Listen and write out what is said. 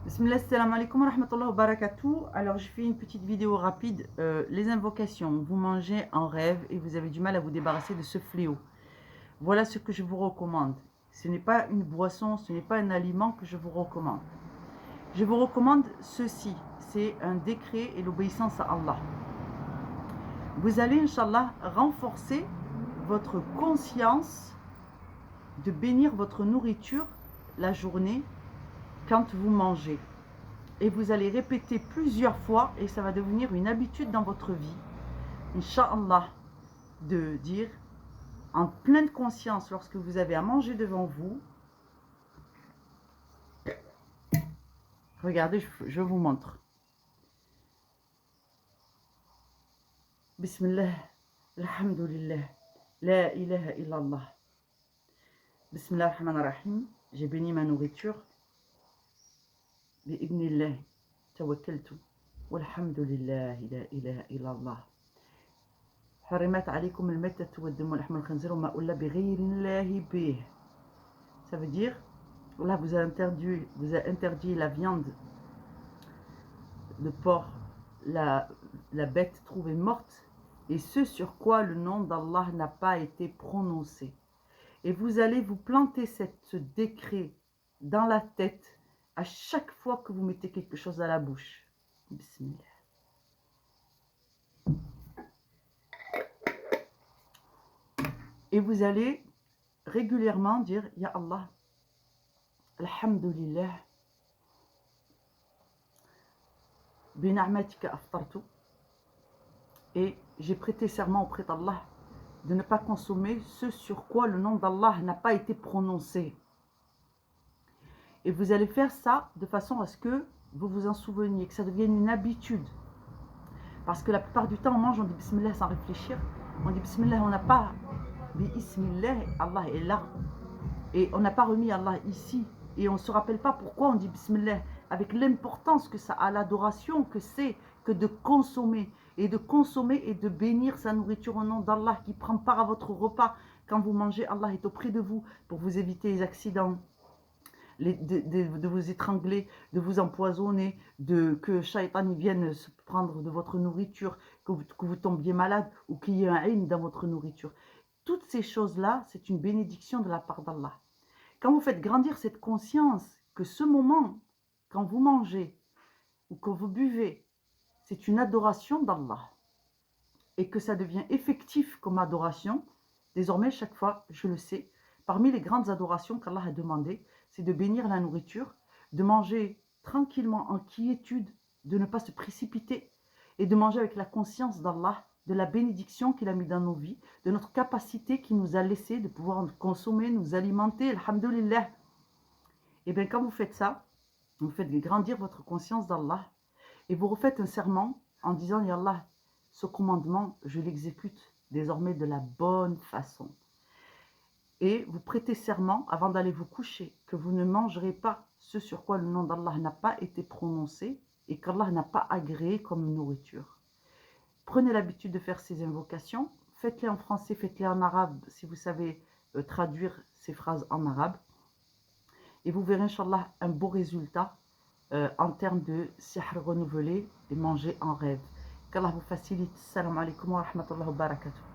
Bismillah, salam alaikum wa rahmatullahi wa barakatuh. Alors, je fais une petite vidéo rapide. Les invocations, vous mangez en rêve et vous avez du mal à vous débarrasser de ce fléau. Voilà ce que je vous recommande. Ce n'est pas une boisson, ce n'est pas un aliment que je vous recommande. Je vous recommande ceci. C'est un décret et l'obéissance à Allah. Vous allez, Inch'Allah, renforcer votre conscience de bénir votre nourriture la journée quand vous mangez. Et vous allez répéter plusieurs fois et ça va devenir une habitude dans votre vie, Inch'Allah, de dire en pleine conscience lorsque vous avez à manger devant vous. Regardez, je vous montre. Bismillah, alhamdulillah, la ilaha illallah. Bismillah ar-Rahman ar-Rahim, j'ai béni ma nourriture. Bi'ibnillah, tawakkaltu, walhamdulillah, la ilaha illallah. حرمت عليكم الميتة والدم ولحم الخنزير وما أهل بغير الله به. Ça veut dire, là vous a interdit la viande de porc, la bête trouvée morte, et ce sur quoi le nom d'Allah n'a pas été prononcé. Et vous allez vous planter ce décret dans la tête à chaque fois que vous mettez quelque chose à la bouche. Bismillah. Et vous allez régulièrement dire Ya Allah, Alhamdulillah, bina'matika aftartu. Et j'ai prêté serment auprès d'Allah de ne pas consommer ce sur quoi le nom d'Allah n'a pas été prononcé. Et vous allez faire ça de façon à ce que vous vous en souveniez, que ça devienne une habitude. Parce que la plupart du temps, on mange, on dit Bismillah sans réfléchir. On dit Bismillah, on n'a pas Bismillah, Allah est là. Et on n'a pas remis Allah ici. Et on ne se rappelle pas pourquoi on dit Bismillah, avec l'importance que ça a, l'adoration que c'est que de consommer. Et de bénir sa nourriture au nom d'Allah qui prend part à votre repas. Quand vous mangez, Allah est auprès de vous pour vous éviter les accidents. De vous étrangler, de vous empoisonner, que Shaitan vienne se prendre de votre nourriture, que vous tombiez malade ou qu'il y ait un haine dans votre nourriture. Toutes ces choses-là, c'est une bénédiction de la part d'Allah. Quand vous faites grandir cette conscience que ce moment, quand vous mangez ou que vous buvez, c'est une adoration d'Allah et que ça devient effectif comme adoration, désormais chaque fois, je le sais, parmi les grandes adorations qu'Allah a demandées, c'est de bénir la nourriture, de manger tranquillement en quiétude, de ne pas se précipiter et de manger avec la conscience d'Allah, de la bénédiction qu'il a mis dans nos vies, de notre capacité qu'il nous a laissé de pouvoir consommer, nous alimenter, alhamdulillah. Et bien quand vous faites ça, vous faites grandir votre conscience d'Allah et vous refaites un serment en disant Ya Allah, ce commandement, je l'exécute désormais de la bonne façon. Et vous prêtez serment avant d'aller vous coucher que vous ne mangerez pas ce sur quoi le nom d'Allah n'a pas été prononcé et qu'Allah n'a pas agréé comme nourriture. Prenez l'habitude de faire ces invocations, faites-les en français, faites-les en arabe si vous savez traduire ces phrases en arabe. Et vous verrez, Inch'Allah, un beau résultat en termes de sihr renouvelé et manger en rêve. Qu'Allah vous facilite. Salam alaikum wa rahmatullahi wa barakatuh.